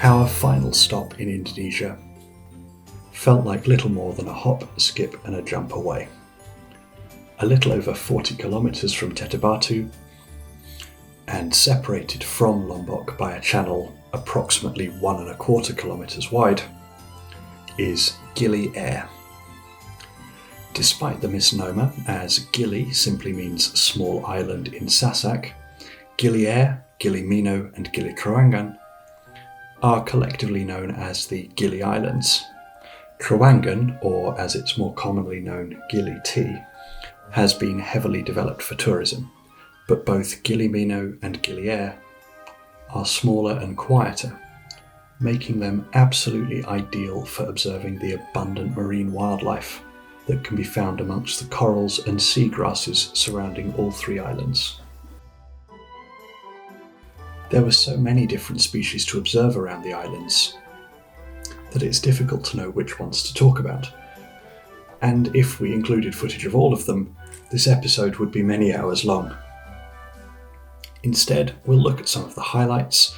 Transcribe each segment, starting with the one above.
Our final stop in Indonesia felt like little more than a hop, skip and a jump away. A little over 40 kilometres from Batu, and separated from Lombok by a channel approximately 1¼ kilometres wide, is Gili Air. Despite the misnomer, as Gili simply means small island in Sasak, Gili Air, Gili Mino and Gili Trawangan are collectively known as the Gili Islands. Trawangan, or as it's more commonly known, Gili T, has been heavily developed for tourism, but both Gili Mino and Gili Air are smaller and quieter, making them absolutely ideal for observing the abundant marine wildlife that can be found amongst the corals and seagrasses surrounding all three islands. There were so many different species to observe around the islands that it's difficult to know which ones to talk about. And if we included footage of all of them, this episode would be many hours long. Instead, we'll look at some of the highlights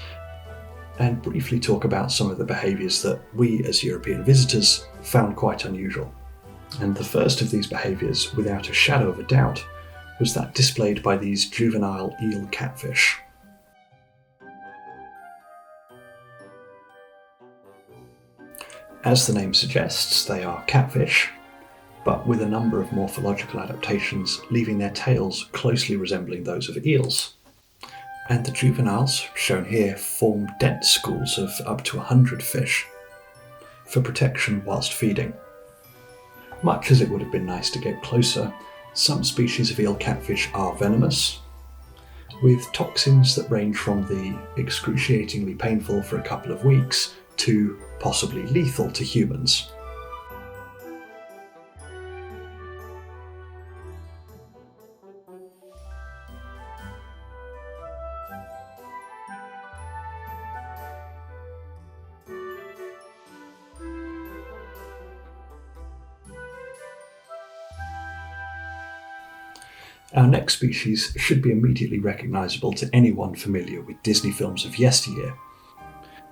and briefly talk about some of the behaviours that we as European visitors found quite unusual. And the first of these behaviours, without a shadow of a doubt, was that displayed by these juvenile eel catfish. As the name suggests, they are catfish, but with a number of morphological adaptations, leaving their tails closely resembling those of eels. And the juveniles, shown here, form dense schools of up to 100 fish for protection whilst feeding. Much as it would have been nice to get closer, some species of eel catfish are venomous, with toxins that range from the excruciatingly painful for a couple of weeks to possibly lethal to humans. Our next species should be immediately recognisable to anyone familiar with Disney films of yesteryear.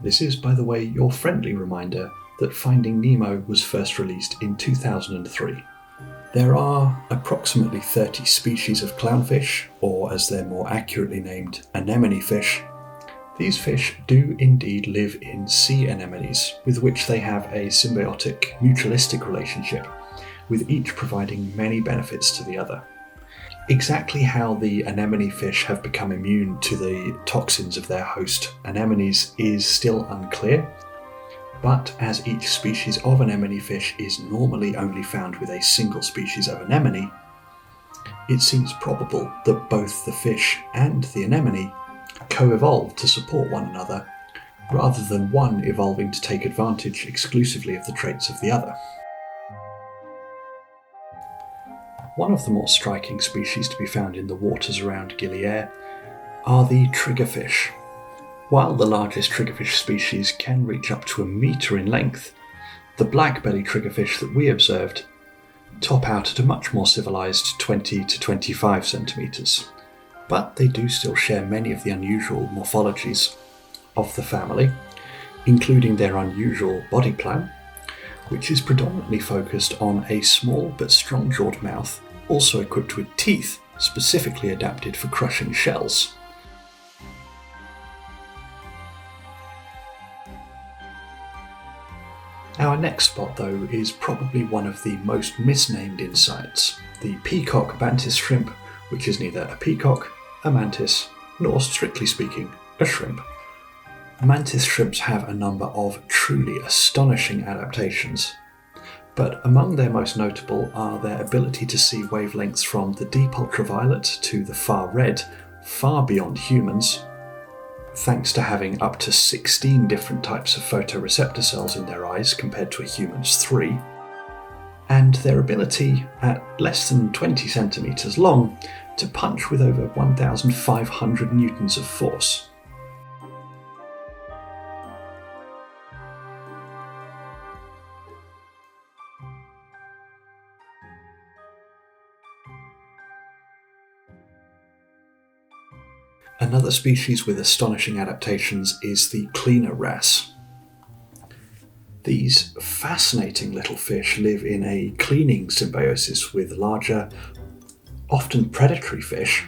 This is, by the way, your friendly reminder that Finding Nemo was first released in 2003. There are approximately 30 species of clownfish, or as they're more accurately named, anemone fish. These fish do indeed live in sea anemones, with which they have a symbiotic, mutualistic relationship, with each providing many benefits to the other. Exactly how the anemone fish have become immune to the toxins of their host anemones is still unclear, but as each species of anemone fish is normally only found with a single species of anemone, it seems probable that both the fish and the anemone co-evolved to support one another, rather than one evolving to take advantage exclusively of the traits of the other. One of the more striking species to be found in the waters around Gili Air are the triggerfish. While the largest triggerfish species can reach up to 1 metre in length, the black-belly triggerfish that we observed top out at a much more civilised 20 to 25 centimetres. But they do still share many of the unusual morphologies of the family, including their unusual body plan, which is predominantly focused on a small but strong-jawed mouth, also equipped with teeth specifically adapted for crushing shells. Our next spot, though, is probably one of the most misnamed in science, the peacock mantis shrimp, which is neither a peacock, a mantis, nor, strictly speaking, a shrimp. Mantis shrimps have a number of truly astonishing adaptations, but among their most notable are their ability to see wavelengths from the deep ultraviolet to the far red, far beyond humans, thanks to having up to 16 different types of photoreceptor cells in their eyes compared to a human's 3, and their ability, at less than 20 centimetres long, to punch with over 1,500 newtons of force. Another species with astonishing adaptations is the cleaner wrasse. These fascinating little fish live in a cleaning symbiosis with larger, often predatory fish,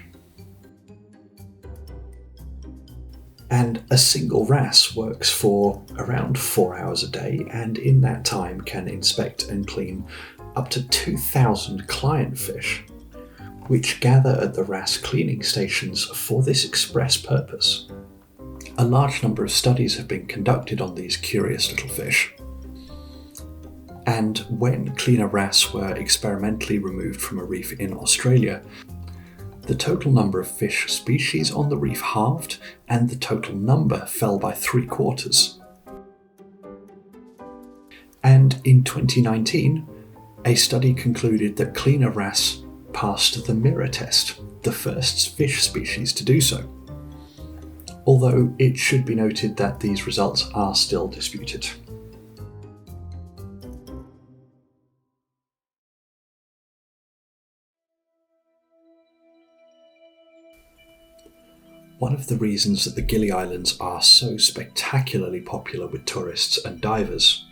and a single wrasse works for around 4 hours a day, and in that time can inspect and clean up to 2,000 client fish, which gather at the wrasse cleaning stations for this express purpose. A large number of studies have been conducted on these curious little fish, and when cleaner wrasse were experimentally removed from a reef in Australia, the total number of fish species on the reef halved, and the total number fell by 3/4. And in 2019, a study concluded that cleaner wrasse passed the mirror test, the first fish species to do so. Although it should be noted that these results are still disputed. One of the reasons that the Gili Islands are so spectacularly popular with tourists and divers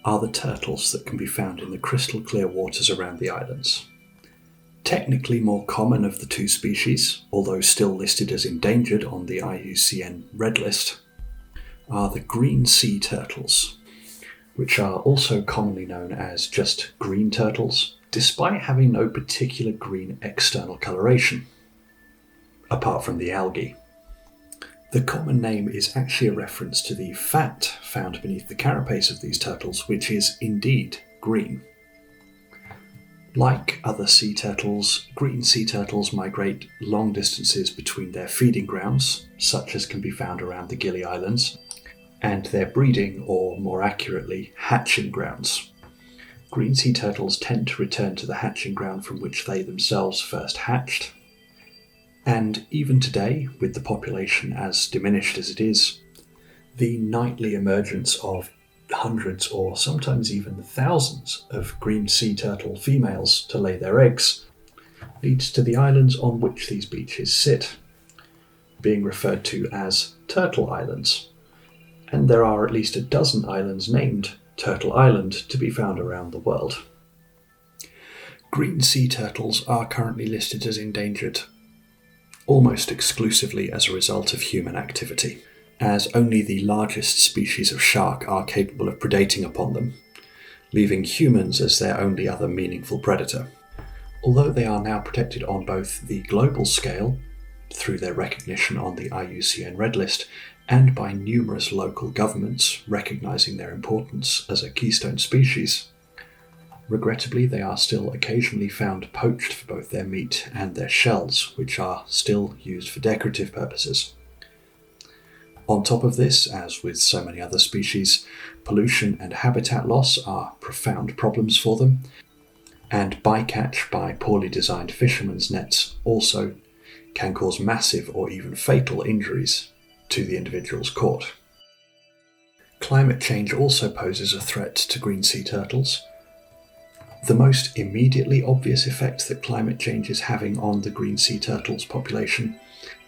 are the turtles that can be found in the crystal clear waters around the islands. Technically more common of the two species, although still listed as endangered on the IUCN Red List, are the green sea turtles, which are also commonly known as just green turtles, despite having no particular green external coloration, apart from the algae. The common name is actually a reference to the fat found beneath the carapace of these turtles, which is indeed green. Like other sea turtles, green sea turtles migrate long distances between their feeding grounds, such as can be found around the Gili Islands, and their breeding, or more accurately, hatching grounds. Green sea turtles tend to return to the hatching ground from which they themselves first hatched, and even today, with the population as diminished as it is, the nightly emergence of hundreds or sometimes even thousands of green sea turtle females to lay their eggs leads to the islands on which these beaches sit being referred to as Turtle Islands, and there are at least a dozen islands named Turtle Island to be found around the world. Green sea turtles are currently listed as endangered almost exclusively as a result of human activity, as only the largest species of shark are capable of predating upon them, leaving humans as their only other meaningful predator. Although they are now protected on both the global scale, through their recognition on the IUCN Red List, and by numerous local governments recognising their importance as a keystone species, regrettably, they are still occasionally found poached for both their meat and their shells, which are still used for decorative purposes. On top of this, as with so many other species, pollution and habitat loss are profound problems for them, and bycatch by poorly designed fishermen's nets also can cause massive or even fatal injuries to the individuals caught. Climate change also poses a threat to green sea turtles. The most immediately obvious effect that climate change is having on the green sea turtles population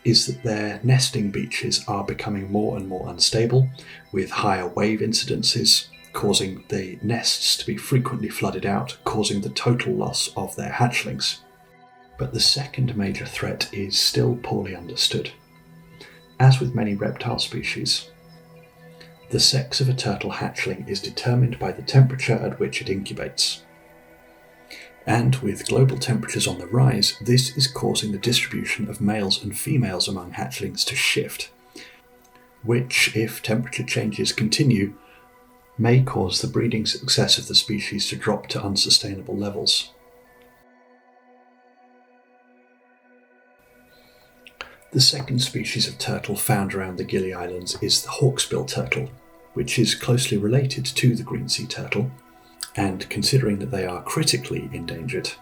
is that their nesting beaches are becoming more and more unstable, with higher wave incidences, causing the nests to be frequently flooded out, causing the total loss of their hatchlings. But the second major threat is still poorly understood. As with many reptile species, the sex of a turtle hatchling is determined by the temperature at which it incubates. And with global temperatures on the rise, this is causing the distribution of males and females among hatchlings to shift, which, if temperature changes continue, may cause the breeding success of the species to drop to unsustainable levels. The second species of turtle found around the Gili Islands is the Hawksbill turtle, which is closely related to the green sea turtle, and considering that they are critically endangered,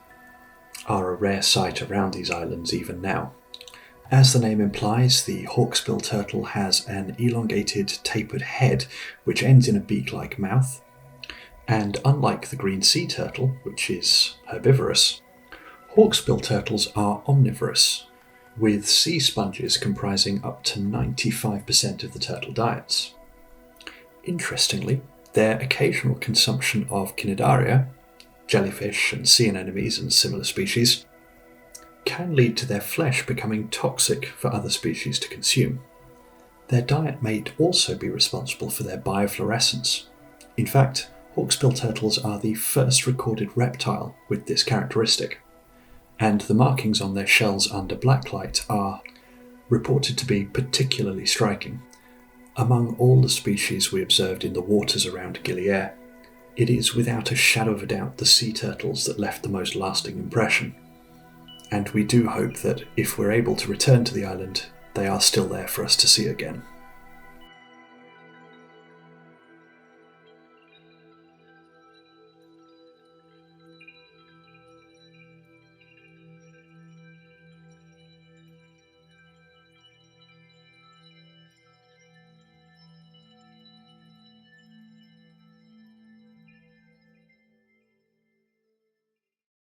are a rare sight around these islands even now. As the name implies, the hawksbill turtle has an elongated, tapered head which ends in a beak-like mouth, and unlike the green sea turtle, which is herbivorous, hawksbill turtles are omnivorous, with sea sponges comprising up to 95% of the turtle diets. Interestingly, Their occasional consumption of cnidaria, jellyfish and sea anemones and similar species, can lead to their flesh becoming toxic for other species to consume. Their diet may also be responsible for their biofluorescence. In fact, hawksbill turtles are the first recorded reptile with this characteristic, and the markings on their shells under blacklight are reported to be particularly striking. Among all the species we observed in the waters around Gili Air, it is without a shadow of a doubt the sea turtles that left the most lasting impression. And we do hope that if we're able to return to the island, they are still there for us to see again.